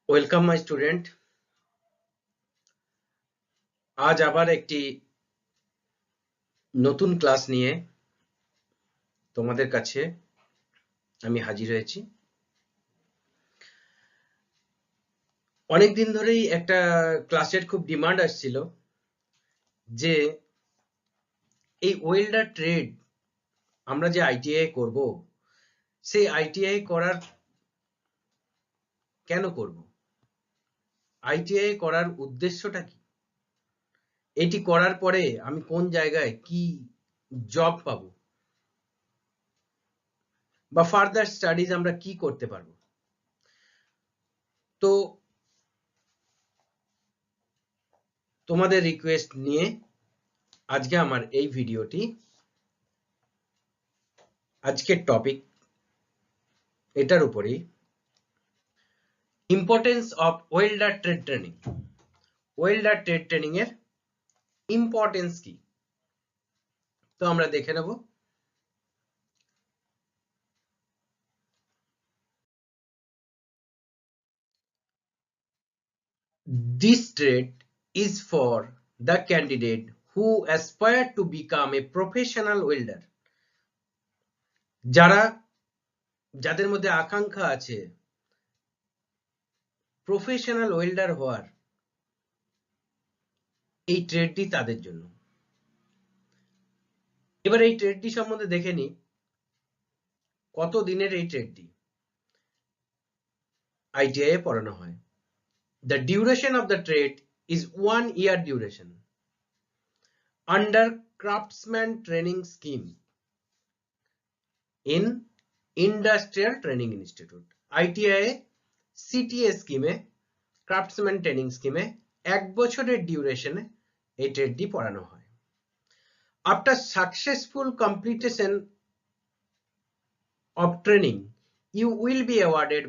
Welcome my student. আজ আবার একটি নতুন ক্লাস নিয়ে তোমাদের কাছে আমি হাজির হয়েছি। অনেকদিন ধরেই একটা ক্লাসের খুব ডিমান্ড আসছিল যে এই ওয়েল্ডার ট্রেড আমরা যে আইটিআই করব, সেই আইটিআই করার কেন করব, আইটিআই করার উদ্দেশ্যটা কি, এটি করার পরে আমি কোন জায়গায় কি জব পাবো বা ফার্দার স্টাডিজ আমরা কি করতে পারবো। তো তোমাদের রিকোয়েস্ট নিয়ে আজকে আমার এই ভিডিওটি, আজকের টপিক এটার উপরেই, importance of welder trade training. Welder trade training এর ইম্পর্টেন্স কি, তো আমরা দেখে নেব। This trade is for the candidate who aspire to become a professional welder. যাদের মধ্যে আকাঙ্ক্ষা আছে প্রফেশনাল ওয়েল্ডার হওয়ার, এই ট্রেডটি তাদের জন্য। এবার এই ট্রেডটি সম্বন্ধে দেখে নিই, কত দিনের এই ট্রেডটি আইটিআই এ পড়ানো হয়। The duration of the trade is 1 year duration under Craftsman Training Scheme in Industrial Training Institute. ITI CTA স্কিমে, ক্রাফটসম্যান ট্রেনিং স্কিমে 1 বছরের ডিউরেশনে এই ট্রেডটি পড়ানো হয়। After successful completion of training, you will be awarded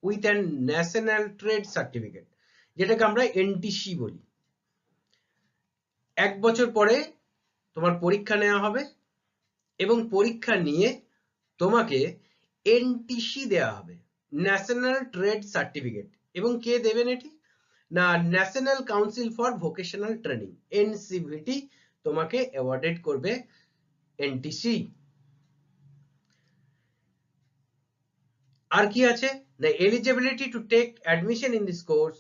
with a national trade certificate, যেটাকে আমরা NTC বলি। 1 বছর পরে তোমার পরীক্ষা নেওয়া হবে এবং পরীক্ষা নিয়ে তোমাকে এনটিসি দেওয়া হবে, ন্যাশনাল ট্রেড সার্টিফিকেট। এবং কে দেবেন এটি? না, national council for vocational training, NCVT তোমাকে অ্যাওয়ার্ডেড করবে এনটিসি। আর কি আছে না, eligibility to take admission in this course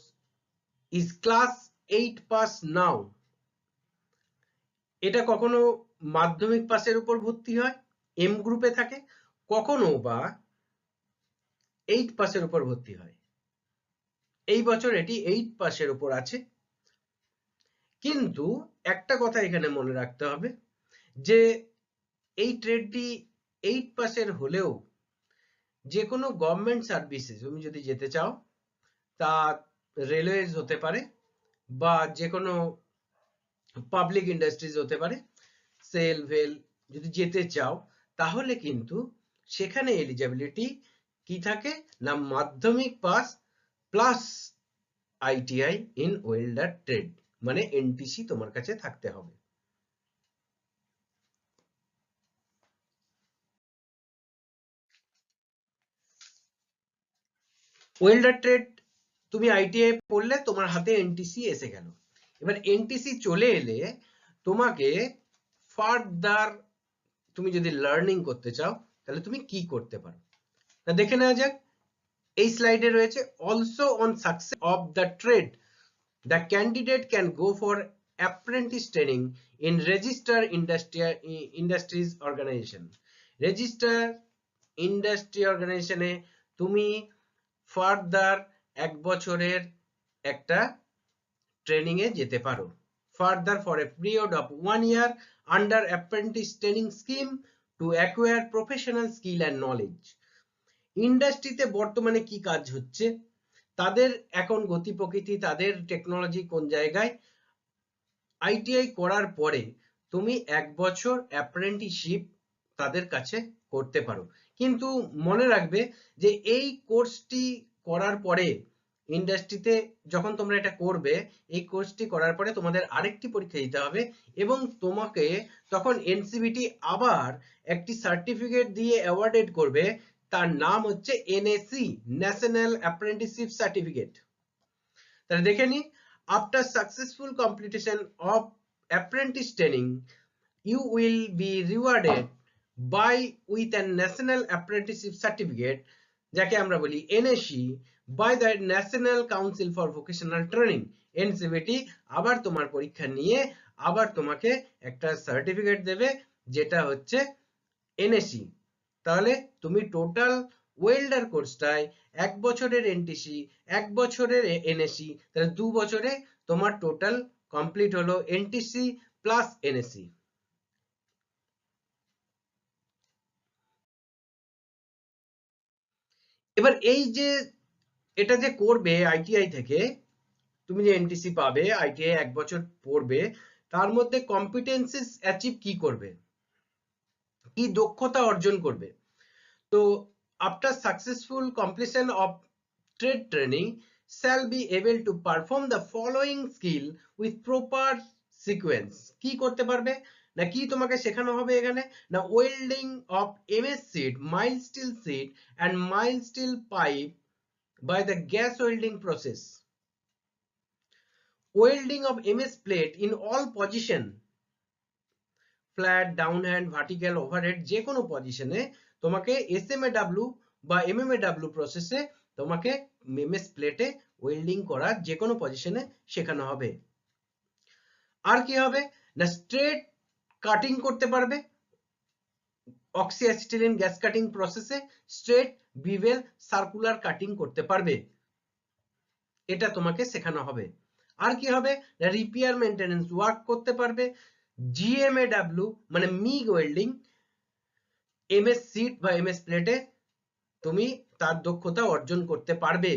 is class 8 pass নাও। এটা কখনো মাধ্যমিক পাসের উপর ভর্তি হয়, এম গ্রুপে থাকে, কখনো বা 8 পাসের উপর ভর্তি হয়। এই বছর এটি 8 পাসের উপর আছে। কিন্তু একটা কথা এখানে মনে রাখতে হবে যে এই ট্রেডটি 8 পাসের হলেও যে কোনো গভর্নমেন্ট সার্ভিসে তুমি যদি যেতে চাও, তা রেলওয়েজ হতে পারে বা যে কোনো পাবলিক ইন্ডাস্ট্রিজ হতে পারে, সেল ভেল যদি যেতে চাও, তাহলে কিন্তু সেখানে এলিজিবিলিটি কি থাকে না, মাধ্যমিক pass plus ITI in welder trade, মানে এনটিসি তোমার কাছে থাকতে হবে। ওয়েল্ডার ট্রেড তুমি আইটিআই পড়লে তোমার হাতে এনটিসি এসে গেল। এবার এনটিসি চলে এলে তোমাকে ফার্দার তুমি যদি লার্নিং করতে চাও, তাহলে তুমি কি করতে পারো তা দেখে নেওয়া যাক। এই স্লাইডে রয়েছে, also on success of the trade the candidate can go for apprentice training in registered industries organization. Registered industry organization এ তুমি ফার্দার 1 বছরের একটা ট্রেনিং এ যেতে পারো, further for a period of 1 year under apprentice training scheme to acquire professional skill and knowledge. ইন্ডাস্ট্রিতে বর্তমানে কি কাজ হচ্ছে, তাদের এখন গতি প্রকৃতি, তাদের টেকনোলজি কোন জায়গায়, আইটিআই করার পরে তুমি 1 বছর অ্যাপ্রেন্টিসশিপ তাদের কাছে করতে পারো। কিন্তু মনে রাখবে যে এই কোর্সটি করার পরে ইন্ডাস্ট্রিতে যখন তোমরা এটা করবে, এই কোর্সটি করার পরে তোমাদের আরেকটি পরীক্ষা দিতে হবে এবং তোমাকে তখন এনসিভিটি আবার একটি সার্টিফিকেট দিয়ে অ্যাওয়ার্ডেড করবে তার নাম হচ্ছে এনএসি, ন্যাশনাল অ্যাপ্রেন্টিসশিপ সার্টিফিকেট। তাহলে দেখে নি, after successful completion of apprentice training you will be rewarded by with a national apprenticeship certificate, যাকে আমরা বলি NAC, by the National Council for Vocational Training, NCVT. আবার তোমার পরীক্ষা নিয়ে আবার তোমাকে একটা সার্টিফিকেট দেবে, যেটা হচ্ছে এনএসি। তাহলে তুমি টোটাল ওয়েল্ডার কোর্সটায় 1 বছরের এনটিসি, 1 বছরের এনএসি, তাহলে 2 বছরে তোমার টোটাল কমপ্লিট হলো এনটিসি প্লাস এনএসি। এবার এই যে এটা যে করবে আইটিআই থেকে, তুমি যে এনটিসি পাবে, আইটিআই 1 বছর পড়বে, তার মধ্যে কম্পিটেন্সিস অ্যাচিভ কি করবে, কি দক্ষতা অর্জন করবে। তো after successful completion of trade training shall be able to perform the following skill with proper sequence। কি করতে পারবে না, কি তোমাকে শেখানো হবে এখানে না, welding of MS sheet, mild still sheet and mild steel pipe by the gas welding process, welding of MS plate in all position, flat, downhand, vertical, overhead, যে কোনো পজিশনে তোমাকে SMAW বা MMAW প্রসেসে তোমাকে MS প্লেটে ওয়েল্ডিং করা যে কোনো পজিশনে শেখানো হবে। আর কি হবে না, স্ট্রেট কাটিং করতে পারবে, অক্সি অ্যাসিটিলিন গ্যাস কাটিং প্রসেসে স্ট্রেট, বিভেল, সার্কুলার কাটিং করতে পারবে, এটা তোমাকে শেখানো হবে। আর কি হবে না, রিপেয়ার মেইনটেনেন্স ওয়ার্ক করতে পারবে, জিএমএডব্লিউ মানে মিগ ওয়েল্ডিং, এমএস শীট বা এমএস প্লেটে তুমি তার দক্ষতা অর্জন করতে পারবে।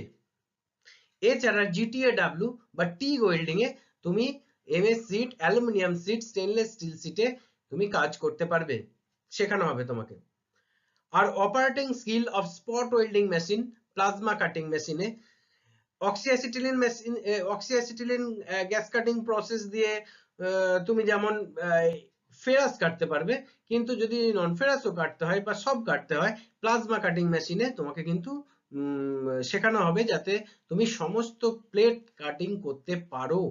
এছাড়া জিটিএডব্লিউ বা টিগ ওয়েল্ডিং এ তুমি MS sheet, aluminium sheet, stainless steel শীটে তুমি কাজ করতে পারবে, শেখানো হবে তোমাকে। আর operating skill of spot welding machine, plasma cutting মেশিনে, oxyacetylene machine, oxyacetylene gas cutting process দিয়ে তুমি যেমন ফেরাস কাটতে পারবে, কিন্তু যদি নন ফেরাসও কাটতে হয় বা সব কাটতে হয়, প্লাজমা কাটিং মেশিনে তোমাকে কিন্তু শেখানো হবে, যাতে তুমি সমস্ত প্লেট কাটিং করতে পারো।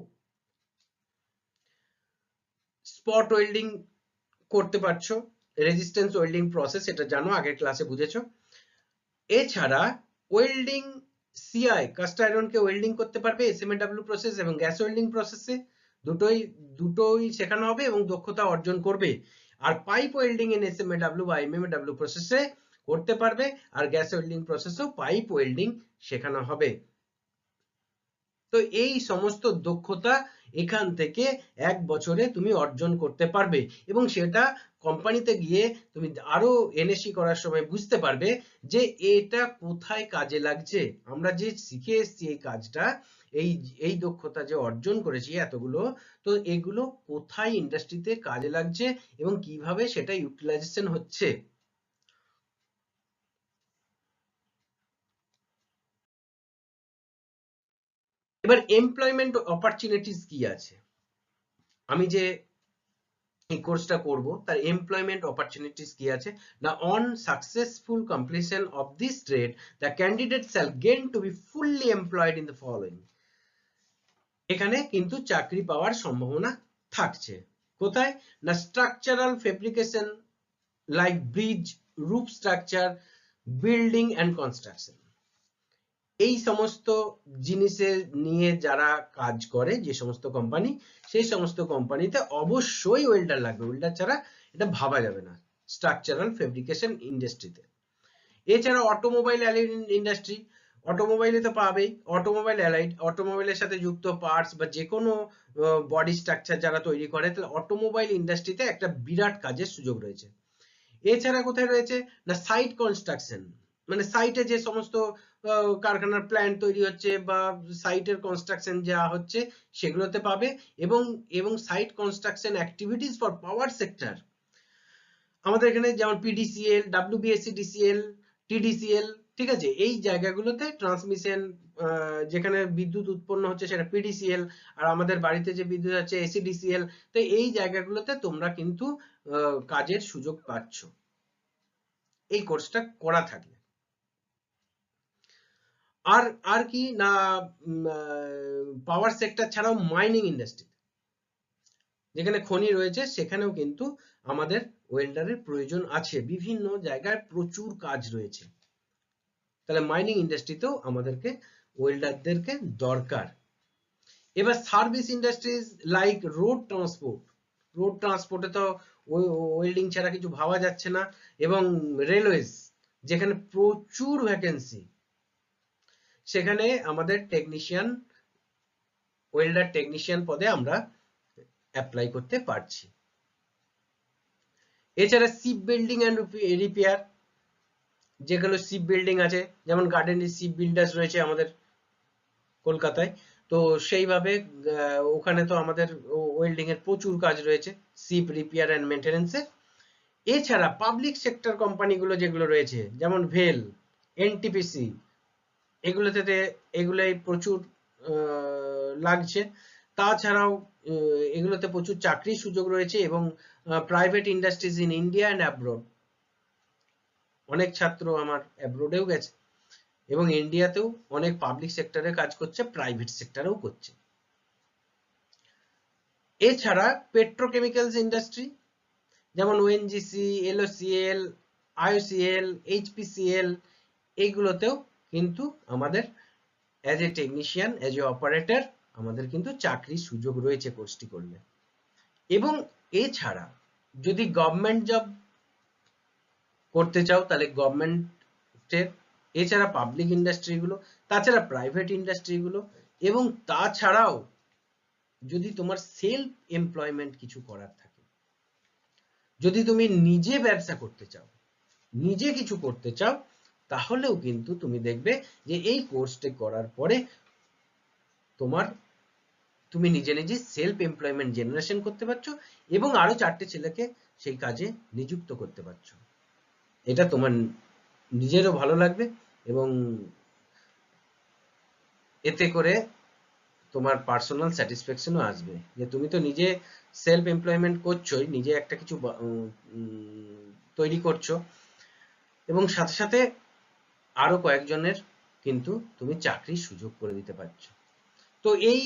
স্পট ওয়েল্ডিং করতে পারছো, রেজিস্ট্যান্স ওয়েল্ডিং প্রসেস, এটা জানো, আগের ক্লাসে বুঝেছো। এছাড়া ওয়েল্ডিং সিআই, কাস্ট আয়রনকে ওয়েল্ডিং করতে পারবে এসএমএডব্লিউ প্রসেস এবং গ্যাস ওয়েল্ডিং প্রসেসে, দুটোই শেখানো হবে এবং দক্ষতা অর্জন করবে। আর পাইপ ওয়েল্ডিং এন এসএমএডব্লিউ বা এমএমএডব্লিউ প্রসেসে করতে পারবে, আর গ্যাস ওয়েল্ডিং প্রসেসেও পাইপ ওয়েল্ডিং শেখানো হবে। তো এই সমস্ত দক্ষতা এখান থেকে 1 বছরে তুমি অর্জন করতে পারবে, এবং সেটা কোম্পানিতে গিয়ে তুমি আরো এনএসি করার সময় বুঝতে পারবে যে এটা কোথায় কাজে লাগছে, আমরা যে শিখে এসেছি এই কাজটা, এই দক্ষতা যে অর্জন করেছি এতগুলো, তো এগুলো কোথায় ইন্ডাস্ট্রিতে কাজে লাগছে এবং কিভাবে সেটা ইউটিলাইজেশন হচ্ছে। এবার এমপ্লয়মেন্ট অপরচুনিটিস কি আছে, আমি যে এই কোর্সটা করব তার এমপ্লয়মেন্ট অপরচুনিটিস কি আছে না, on successful completion of this trade the candidate shall gain to be fully employed in the following. এখানে কিন্তু চাকরি পাওয়ার সম্ভাবনা থাকছে। কোথায় না, structural fabrication like bridge, roof structure, building and construction, এই সমস্ত জিনিসের নিয়ে যারা কাজ করে, যে সমস্ত কোম্পানি, সেই সমস্ত কোম্পানিতে অবশ্যই ওয়েল্ডার লাগবে, ওয়েল্ডার ছাড়া এটা ভাবা যাবে না স্ট্রাকচারাল ফেব্রিকেশন ইন্ডাস্ট্রিতে। এছাড়া অটোমোবাইল অ্যালাইড ইন্ডাস্ট্রি, অটোমোবাইলে তো পাবেই, অটোমোবাইল অ্যালাইড, অটোমোবাইলের সাথে যুক্ত পার্টস বা যে কোনো বডি স্ট্রাকচার যারা তৈরি করে, তাহলে অটোমোবাইল ইন্ডাস্ট্রিতে একটা বিরাট কাজের সুযোগ রয়েছে। এছাড়া কোথায় রয়েছে না, সাইট কনস্ট্রাকশন, মানে সাইটে যে সমস্ত কারখানার প্ল্যান্ট তৈরি হচ্ছে বা সাইটের কনস্ট্রাকশন যা হচ্ছে সেগুলোতে পাবে, এবং site construction activities for power sector, আমাদের এখানে যেমন পিডিসিএল, ডাব্লিউবিএসসিডিসিএল, টিডিসিএল, ঠিক আছে, এই জায়গাগুলোতে ট্রান্সমিশন, যেখানে বিদ্যুৎ উৎপন্ন হচ্ছে সেটা পিডিসিএল, আর আমাদের বাড়িতে যে বিদ্যুৎ আছে এসিডিসিএল, তো এই জায়গাগুলোতে তোমরা কিন্তু কাজের সুযোগ পাচ্ছ এই কোর্সটা করা থাকলে। আর আর কি না, পাওয়ার সেক্টর ছাড়াও মাইনিং ইন্ডাস্ট্রি, যেখানে খনি রয়েছে সেখানেও কিন্তু আমাদের ওয়েল্ডারের প্রয়োজন আছে, বিভিন্ন জায়গায় প্রচুর কাজ রয়েছে। তাহলে মাইনিং ইন্ডাস্ট্রিতেও আমাদেরকে ওয়েল্ডারদেরকে দরকার। এবার service industries like road transport, road ট্রান্সপোর্টে তো ওয়েল্ডিং ছাড়া কিছু ভাবা যাচ্ছে না, এবং রেলওয়েজ যেখানে প্রচুর ভ্যাকেন্সি, সেখানে আমাদের টেকনিশিয়ান, ওয়েল্ডার টেকনিশিয়ান পদে আমরা অ্যাপ্লাই করতে পারছি। এছাড়া শিপ বিল্ডিং অ্যান্ড রিপেয়ার, যেগুলো শিপ বিল্ডিং আছে, যেমন গার্ডেন শিপ বিল্ডার্স রয়েছে আমাদের কলকাতায়, তো সেইভাবে ওখানে তো আমাদের ওয়েল্ডিং এর প্রচুর কাজ রয়েছে শিপ রিপেয়ার অ্যান্ড মেনটেন্যান্সে। এছাড়া পাবলিক সেক্টর কোম্পানিগুলো যেগুলো রয়েছে, যেমন ভেল, এনটিপিসি, এগুলোই প্রচুর লাগছে। তাছাড়াও এগুলোতে প্রচুর চাকরির সুযোগ রয়েছে, এবং private industries in India and abroad, অনেক ছাত্র আমার অ্যাব্রোডেও গেছে, এবং ইন্ডিয়াতেও অনেক পাবলিক সেক্টরে কাজ করছে, প্রাইভেট সেক্টরেও করছে। এছাড়া পেট্রোকেমিক্যালস ইন্ডাস্ট্রি, যেমন ওএনজিসি, এলওসিএল, আইওসিএল, এইচপিসিএল, এইগুলোতেও কিন্তু আমাদের as a technician, as a operator আমাদের কিন্তু চাকরির সুযোগ রয়েছে কোর্সটি করলে। এবং এছাড়া যদি গভর্নমেন্ট জব করতে চাও তাহলে গভর্নমেন্টের, এছাড়া পাবলিক ইন্ডাস্ট্রিগুলো, তাছাড়া প্রাইভেট ইন্ডাস্ট্রিগুলো, এবং তাছাড়াও যদি তোমার সেলফ এমপ্লয়মেন্ট কিছু করার থাকে, যদি তুমি নিজে ব্যবসা করতে চাও, নিজে কিছু করতে চাও, তাহলেও কিন্তু তুমি দেখবে যে এই কোর্সটি করার পরে তুমি নিজে নিজে সেলফ এমপ্লয়মেন্ট জেনারেশন করতে পারছো, এবং আরো 4টে ছেলেকে সেই কাজে নিযুক্ত করতে পারছো। এটা তোমার নিজেরও ভালো লাগবে, এবং এতে করে তোমার পার্সোনাল স্যাটিসফ্যাকশনও আসবে, যে তুমি তো নিজে সেলফ এমপ্লয়মেন্ট করছোই, নিজে একটা কিছু তৈরি করছো, এবং সাথে সাথে আরো কয়েকজনের কিন্তু তুমি চাকরির সুযোগ করে দিতে পারছো। তো এই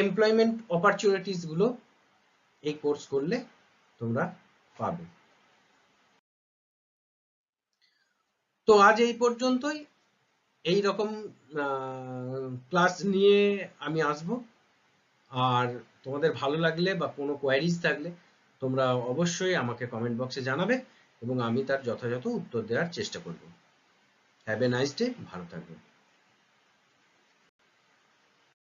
এমপ্লয়মেন্ট অপরচুনিটিস গুলো এই কোর্স করলে তোমরা পাবে। তো আজ এই পর্যন্তই। এই রকম ক্লাস নিয়ে আমি আসব, আর তোমাদের ভালো লাগলে বা কোনো কোয়ারিজ থাকলে তোমরা অবশ্যই আমাকে কমেন্ট বক্সে জানাবে, এবং আমি তার যথাযথ উত্তর দেওয়ার চেষ্টা করব। হ্যাভ এ নাইস ডে, ভালো থাকবে।